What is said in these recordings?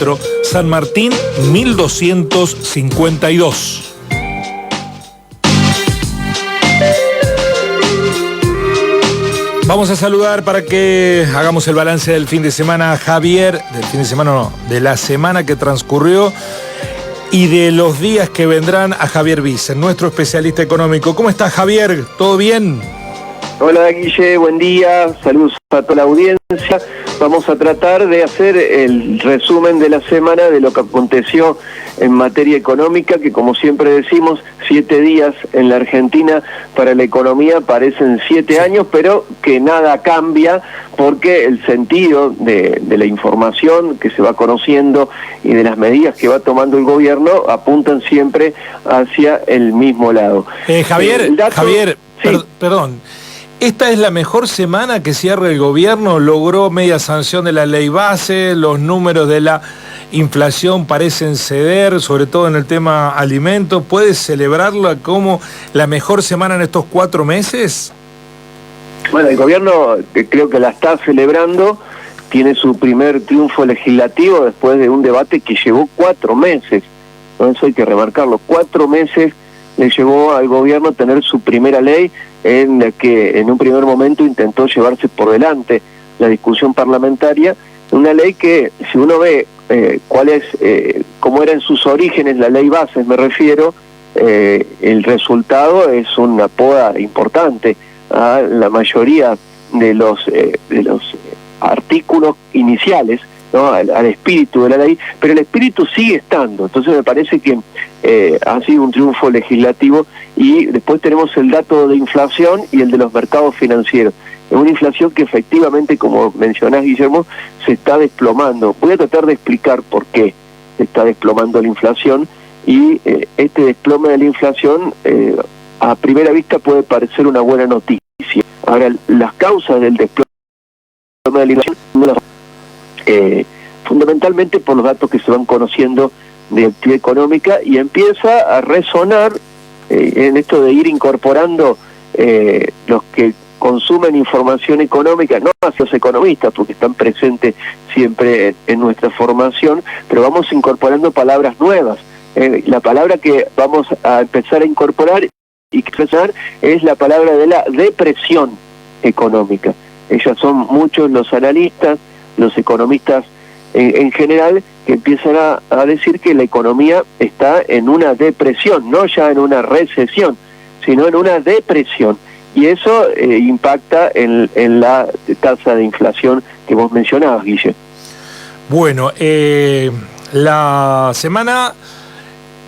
4, San Martín 1252. Vamos a saludar para que hagamos el balance del fin de semana a Javier, de la semana que transcurrió y de los días que vendrán a Javier Vicen, nuestro especialista económico. ¿Cómo estás, Javier? ¿Todo bien? Hola, Guille, buen día, saludos a toda la audiencia. Vamos a tratar de hacer el resumen de la semana de lo que aconteció en materia económica, que como siempre decimos, 7 días en la Argentina para la economía parecen 7 años, pero que nada cambia porque el sentido de la información que se va conociendo y de las medidas que va tomando el gobierno apuntan siempre hacia el mismo lado. Javier, sí. Perdón. ¿Esta es la mejor semana que cierra el gobierno? ¿Logró media sanción de la ley base? ¿Los números de la inflación parecen ceder, sobre todo en el tema alimentos? ¿Puedes celebrarla como la mejor semana en estos 4 meses? Bueno, el gobierno creo que la está celebrando. Tiene su primer triunfo legislativo después de un debate que llevó 4 meses. ¿No? Eso hay que remarcarlo. 4 meses le llevó al gobierno tener su primera ley, en la que en un primer momento intentó llevarse por delante la discusión parlamentaria, una ley que, si uno ve cómo era en sus orígenes la ley base, me refiero, el resultado es una poda importante a la mayoría de los artículos iniciales, ¿no? al espíritu de la ley, pero el espíritu sigue estando. Entonces me parece que ha sido un triunfo legislativo. Y después tenemos el dato de inflación y el de los mercados financieros. Es una inflación que efectivamente, como mencionás, Guillermo, se está desplomando. Voy a tratar de explicar por qué se está desplomando la inflación, y este desplome de la inflación a primera vista puede parecer una buena noticia. Ahora, las causas del desplome de la inflación fundamentalmente por los datos que se van conociendo de actividad económica, y empieza a resonar en esto de ir incorporando los que consumen información económica, no hacia los economistas, porque están presentes siempre en nuestra formación, pero vamos incorporando palabras nuevas. La palabra que vamos a empezar a incorporar y expresar es la palabra de la depresión económica. Ellas son muchos los analistas, los economistas en general, que empiezan a decir que la economía está en una depresión, no ya en una recesión, sino en una depresión. Y eso impacta en la tasa de inflación que vos mencionabas, Guille. Bueno, la semana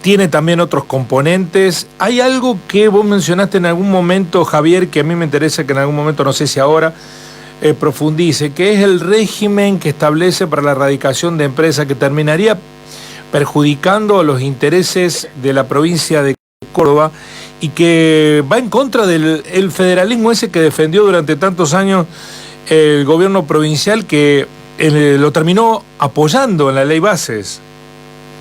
tiene también otros componentes. Hay algo que vos mencionaste en algún momento, Javier, que a mí me interesa que en algún momento, no sé si ahora, profundice, que es el régimen que establece para la erradicación de empresas, que terminaría perjudicando los intereses de la provincia de Córdoba y que va en contra del federalismo ese que defendió durante tantos años el gobierno provincial, que lo terminó apoyando en la ley bases.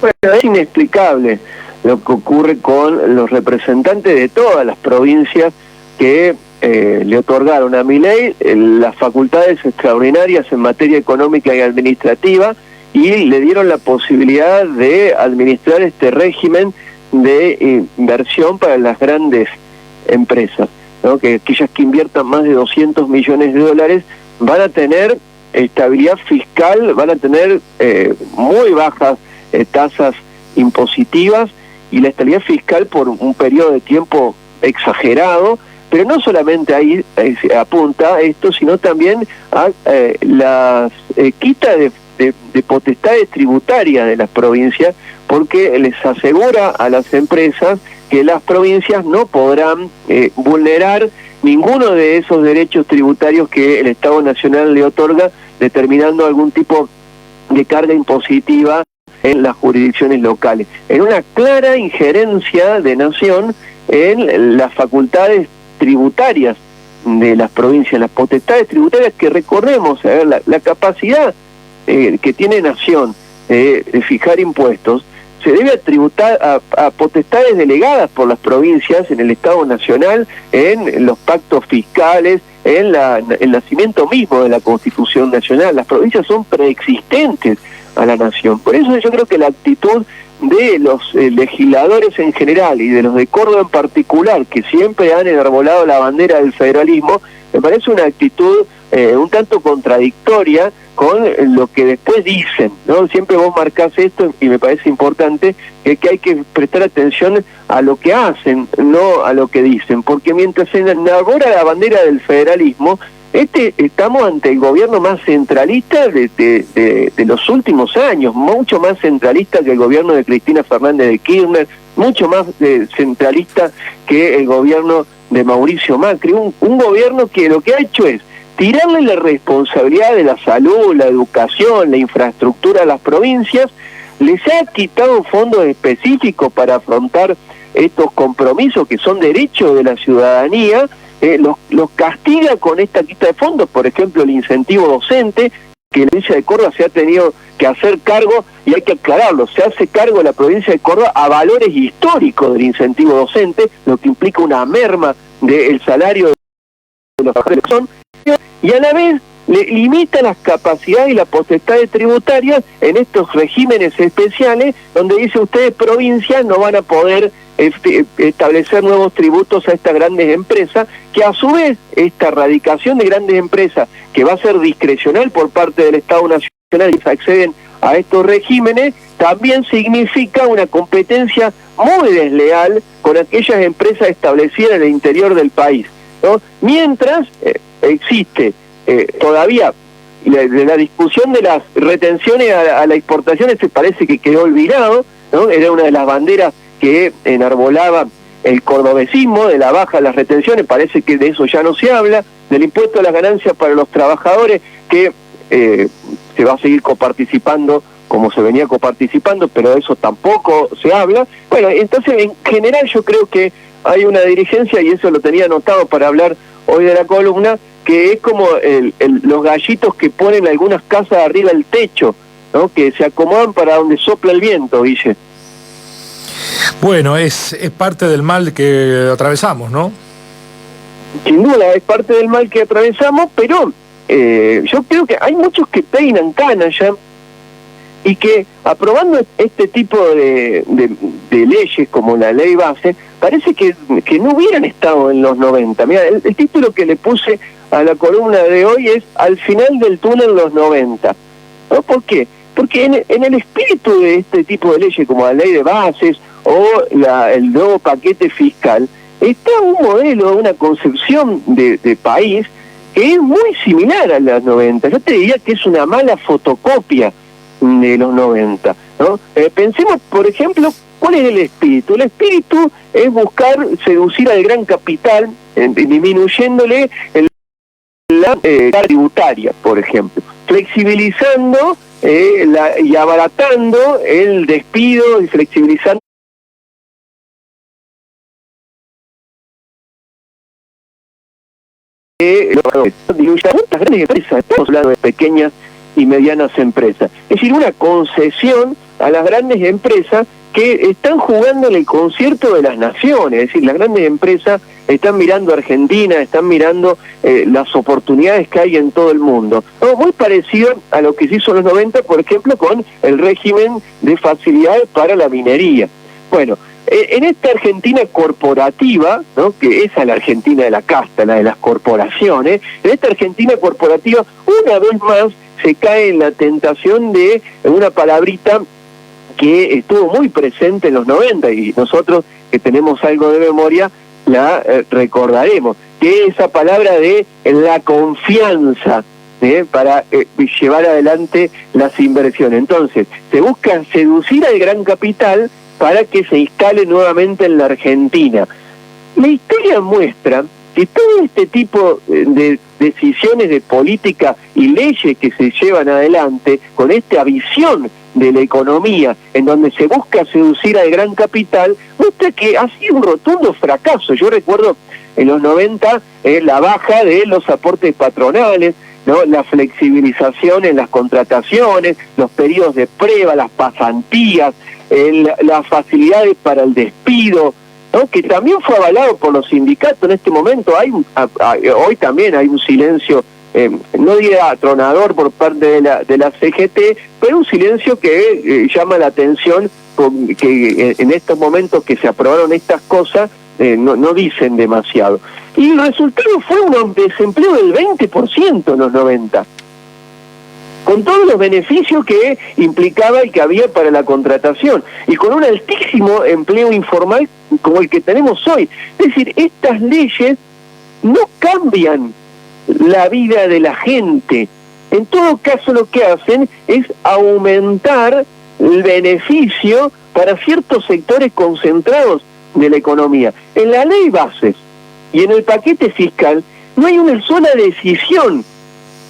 Bueno, es inexplicable lo que ocurre con los representantes de todas las provincias que le otorgaron a Milei las facultades extraordinarias en materia económica y administrativa, y le dieron la posibilidad de administrar este régimen de inversión para las grandes empresas, ¿no? Que aquellas que inviertan más de 200 millones de dólares van a tener estabilidad fiscal, van a tener muy bajas tasas impositivas y la estabilidad fiscal por un periodo de tiempo exagerado. Pero no solamente ahí apunta esto, sino también a las quita de potestades tributarias de las provincias, porque les asegura a las empresas que las provincias no podrán vulnerar ninguno de esos derechos tributarios que el Estado Nacional le otorga, determinando algún tipo de carga impositiva en las jurisdicciones locales. En una clara injerencia de nación en las facultades tributarias de las provincias, las potestades tributarias que recordemos, la capacidad que tiene nación de fijar impuestos se debe a tributar a potestades delegadas por las provincias en el Estado Nacional, en los pactos fiscales, en el nacimiento mismo de la Constitución Nacional. Las provincias son preexistentes a la nación. Por eso yo creo que la actitud de los legisladores en general y de los de Córdoba en particular, que siempre han enarbolado la bandera del federalismo, me parece una actitud un tanto contradictoria con lo que después dicen, ¿no? Siempre vos marcás esto y me parece importante que hay que prestar atención a lo que hacen, no a lo que dicen, porque mientras se enarbora la bandera del federalismo, estamos ante el gobierno más centralista de los últimos años, mucho más centralista que el gobierno de Cristina Fernández de Kirchner, mucho más centralista que el gobierno de Mauricio Macri, un gobierno que lo que ha hecho es tirarle la responsabilidad de la salud, la educación, la infraestructura a las provincias, les ha quitado fondos específicos para afrontar estos compromisos que son derechos de la ciudadanía, los castiga con esta quita de fondos, por ejemplo el incentivo docente, que la provincia de Córdoba se ha tenido que hacer cargo, y hay que aclararlo, se hace cargo la provincia de Córdoba a valores históricos del incentivo docente, lo que implica una merma del salario de los trabajadores, y a la vez le limita las capacidades y las potestades tributarias en estos regímenes especiales, donde dice ustedes provincias no van a poder establecer nuevos tributos a estas grandes empresas, que a su vez esta erradicación de grandes empresas, que va a ser discrecional por parte del Estado Nacional y se acceden a estos regímenes, también significa una competencia muy desleal con aquellas empresas establecidas en el interior del país, ¿no? Mientras existe todavía la discusión de las retenciones a las exportaciones, se parece que quedó olvidado, ¿no? Era una de las banderas que enarbolaba el cordobesismo, de la baja de las retenciones, parece que de eso ya no se habla, del impuesto a las ganancias para los trabajadores, que se va a seguir coparticipando como se venía coparticipando, pero de eso tampoco se habla. Bueno, entonces en general yo creo que hay una dirigencia, y eso lo tenía anotado para hablar hoy de la columna, que es como los gallitos que ponen algunas casas arriba del techo, ¿no? Que se acomodan para donde sopla el viento, Guille. Bueno, es parte del mal que atravesamos, ¿no? Sin duda, es parte del mal que atravesamos, pero yo creo que hay muchos que peinan canas ya, y que aprobando este tipo de leyes como la ley base, parece que no hubieran estado en los 90. Mira, el título que le puse a la columna de hoy es Al final del túnel los 90. ¿No? ¿Por qué? Porque en el espíritu de este tipo de leyes, como la ley de bases o el nuevo paquete fiscal, está un modelo, una concepción de país que es muy similar a los 90. Yo te diría que es una mala fotocopia de los 90, ¿no? Pensemos, por ejemplo, ¿cuál es el espíritu? El espíritu es buscar seducir al gran capital, disminuyéndole la carga tributaria, por ejemplo, flexibilizando y abaratando el despido y flexibilizando las grandes empresas. Estamos hablando de pequeñas y medianas empresas, es decir, una concesión a las grandes empresas que están jugando en el concierto de las naciones. Es decir, las grandes empresas están mirando a Argentina, están mirando las oportunidades que hay en todo el mundo. No, muy parecido a lo que se hizo en los 90, por ejemplo, con el régimen de facilidades para la minería. Bueno, en esta Argentina corporativa, ¿no? Que esa es la Argentina de la casta, la de las corporaciones, en esta Argentina corporativa, una vez más, se cae en la tentación de una palabrita que estuvo muy presente en los 90, y nosotros que tenemos algo de memoria la recordaremos, que es esa palabra de la confianza para llevar adelante las inversiones. Entonces, se busca seducir al gran capital para que se instale nuevamente en la Argentina. La historia muestra que todo este tipo de decisiones de política y leyes que se llevan adelante con esta visión de la economía en donde se busca seducir al gran capital, muestra que ha sido un rotundo fracaso. Yo recuerdo en los 90 la baja de los aportes patronales, ¿no? La flexibilización en las contrataciones, los periodos de prueba, las pasantías, las facilidades para el despido, ¿no? Que también fue avalado por los sindicatos. En este momento hoy también hay un silencio no diría atronador por parte de la CGT, pero un silencio que llama la atención, que en estos momentos que se aprobaron estas cosas, no dicen demasiado. Y el resultado fue un desempleo del 20% en los 90, con todos los beneficios que implicaba y que había para la contratación, y con un altísimo empleo informal como el que tenemos hoy. Es decir, estas leyes no cambian la vida de la gente. En todo caso, lo que hacen es aumentar el beneficio para ciertos sectores concentrados de la economía. En la ley bases y en el paquete fiscal no hay una sola decisión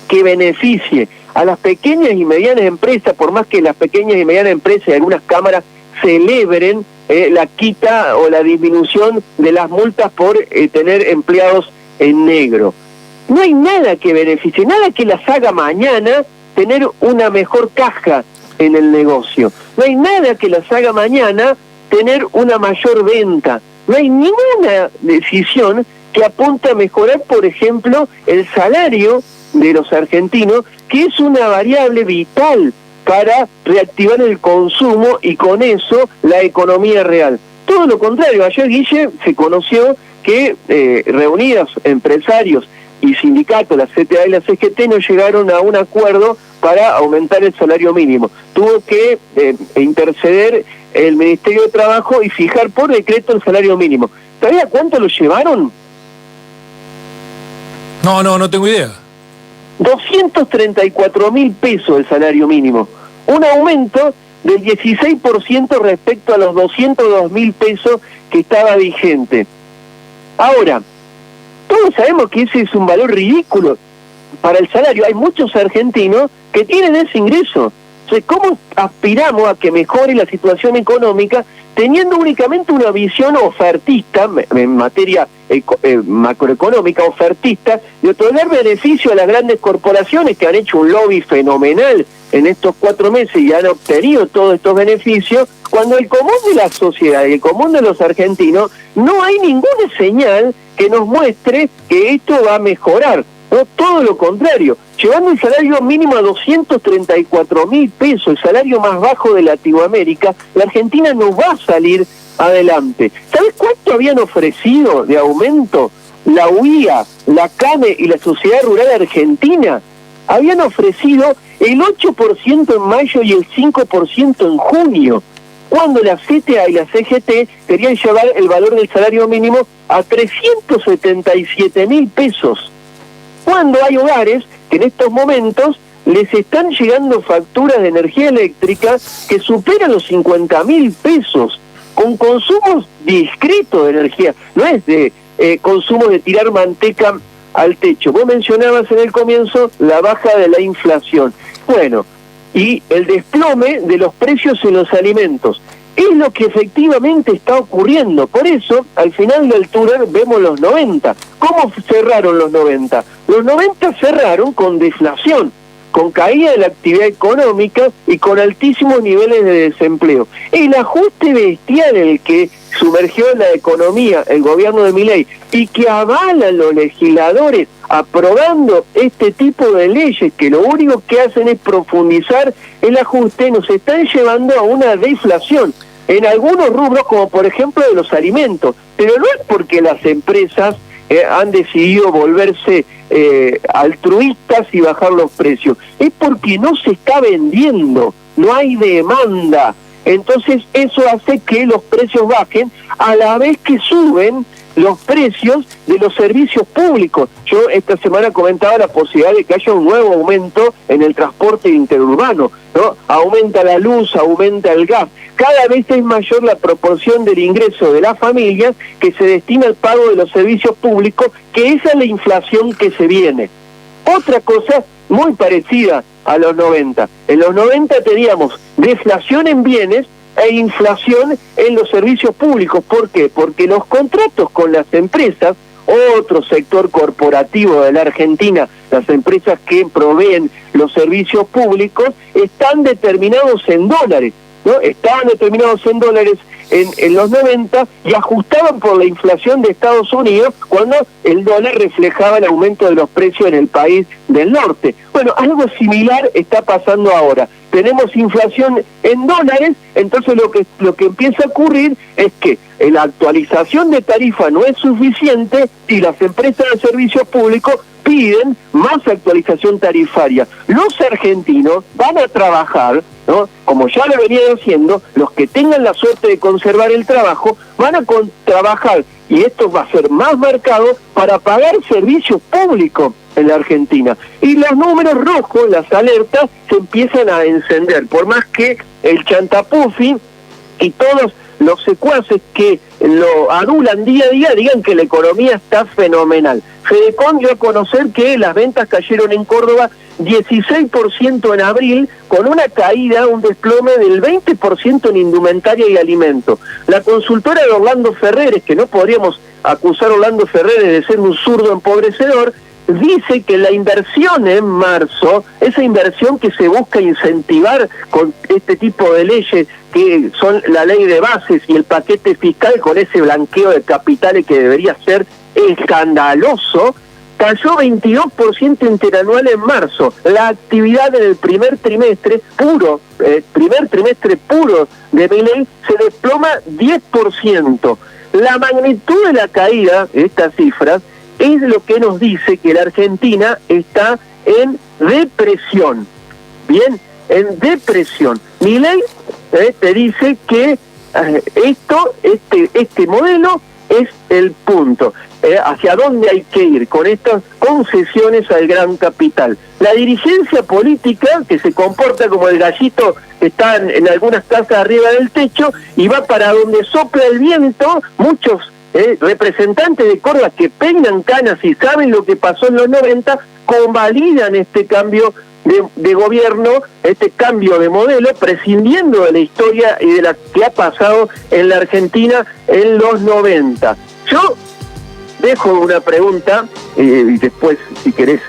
que beneficie a las pequeñas y medianas empresas, por más que las pequeñas y medianas empresas y algunas cámaras celebren la quita o la disminución de las multas por tener empleados en negro. No hay nada que beneficie, nada que las haga mañana tener una mejor caja en el negocio. No hay nada que las haga mañana tener una mayor venta. No hay ninguna decisión que apunte a mejorar, por ejemplo, el salario de los argentinos, que es una variable vital para reactivar el consumo y con eso la economía real. Todo lo contrario, ayer, Guille, se conoció que reunidas empresarios y sindicatos, la CTA y la CGT, no llegaron a un acuerdo para aumentar el salario mínimo. Tuvo que interceder el Ministerio de Trabajo y fijar por decreto el salario mínimo. ¿Sabía cuánto lo llevaron? No tengo idea. 234.000 pesos el salario mínimo. Un aumento del 16% respecto a los 202.000 pesos que estaba vigente. Ahora, todos sabemos que ese es un valor ridículo para el salario. Hay muchos argentinos que tienen ese ingreso. Entonces, ¿cómo aspiramos a que mejore la situación económica teniendo únicamente una visión ofertista, en materia macroeconómica, ofertista, de otorgar beneficio a las grandes corporaciones que han hecho un lobby fenomenal en estos 4 meses y han obtenido todos estos beneficios, cuando el común de la sociedad y el común de los argentinos no hay ninguna señal que nos muestre que esto va a mejorar? No, todo lo contrario, llevando el salario mínimo a 234.000 pesos, el salario más bajo de Latinoamérica, la Argentina no va a salir adelante. ¿Sabes cuánto habían ofrecido de aumento la UIA, la CAME y la Sociedad Rural Argentina? Habían ofrecido el 8% en mayo y el 5% en junio, cuando la CTA y la CGT querían llevar el valor del salario mínimo a 377.000 pesos. Cuando hay hogares que en estos momentos les están llegando facturas de energía eléctrica que superan los 50.000 pesos, con consumos discretos de energía, no es de consumo de tirar manteca al techo. Vos mencionabas en el comienzo la baja de la inflación. Bueno, y el desplome de los precios en los alimentos. Es lo que efectivamente está ocurriendo. Por eso, al final del túnel vemos los 90. ¿Cómo cerraron los 90? Los 90 cerraron con deflación, con caída de la actividad económica y con altísimos niveles de desempleo. El ajuste bestial en el que sumergió la economía el gobierno de Milei y que avalan los legisladores aprobando este tipo de leyes que lo único que hacen es profundizar el ajuste, nos están llevando a una deflación en algunos rubros, como por ejemplo de los alimentos. Pero no es porque las empresas han decidido volverse altruistas y bajar los precios, es porque no se está vendiendo, no hay demanda. Entonces eso hace que los precios bajen a la vez que suben los precios de los servicios públicos. Yo esta semana comentaba la posibilidad de que haya un nuevo aumento en el transporte interurbano, ¿no? Aumenta la luz, aumenta el gas. Cada vez es mayor la proporción del ingreso de las familias que se destina al pago de los servicios públicos, que esa es la inflación que se viene. Otra cosa muy parecida a los 90. En los 90 teníamos deflación en bienes e inflación en los servicios públicos. ¿Por qué? Porque los contratos con las empresas, otro sector corporativo de la Argentina, las empresas que proveen los servicios públicos, están determinados en dólares, ¿no? Estaban determinados en dólares en los 90 y ajustaban por la inflación de Estados Unidos cuando el dólar reflejaba el aumento de los precios en el país del norte. Bueno, algo similar está pasando ahora. Tenemos inflación en dólares, entonces lo que empieza a ocurrir es que la actualización de tarifa no es suficiente y las empresas de servicios públicos piden más actualización tarifaria. Los argentinos van a trabajar, ¿no? Como ya lo venían haciendo, los que tengan la suerte de conservar el trabajo, van a trabajar, y esto va a ser más marcado, para pagar servicios públicos en la Argentina. Y los números rojos, las alertas, se empiezan a encender, por más que el chantapufi y todos los secuaces que lo adulan día a día digan que la economía está fenomenal. Fedecon dio a conocer que las ventas cayeron en Córdoba 16% en abril, con una caída, un desplome del 20% en indumentaria y alimentos. La consultora de Orlando Ferreres, que no podríamos acusar a Orlando Ferreres de ser un zurdo empobrecedor, dice que la inversión en marzo, esa inversión que se busca incentivar con este tipo de leyes que son la ley de bases y el paquete fiscal con ese blanqueo de capitales que debería ser escandaloso, cayó 22% interanual en marzo. La actividad en el primer trimestre puro de Milei se desploma 10%. La magnitud de la caída, estas cifras, es lo que nos dice que la Argentina está en depresión. Bien, en depresión. Milei te dice que este modelo es el punto. Hacia dónde hay que ir con estas concesiones al gran capital. La dirigencia política, que se comporta como el gallito que está en algunas casas arriba del techo y va para donde sopla el viento, muchos representantes de Córdoba que peinan canas y saben lo que pasó en los 90, convalidan este cambio de gobierno, este cambio de modelo, prescindiendo de la historia y de la que ha pasado en la Argentina en los 90. Yo dejo una pregunta y después, si querés,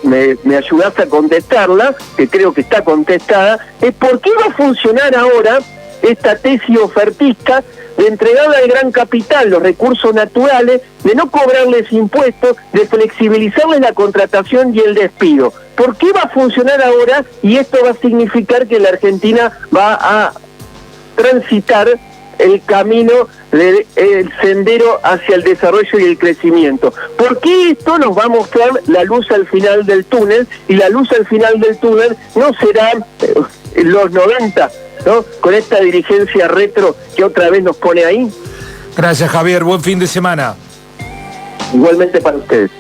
me ayudás a contestarla, que creo que está contestada, es ¿por qué va a funcionar ahora esta tesis ofertista de entregarle al gran capital los recursos naturales, de no cobrarles impuestos, de flexibilizarles la contratación y el despido? ¿Por qué va a funcionar ahora? Y esto va a significar que la Argentina va a transitar el camino el sendero hacia el desarrollo y el crecimiento. ¿Por qué esto nos va a mostrar la luz al final del túnel? Y la luz al final del túnel no será los 90, ¿no? Con esta dirigencia retro que otra vez nos pone ahí. Gracias, Javier. Buen fin de semana. Igualmente para ustedes.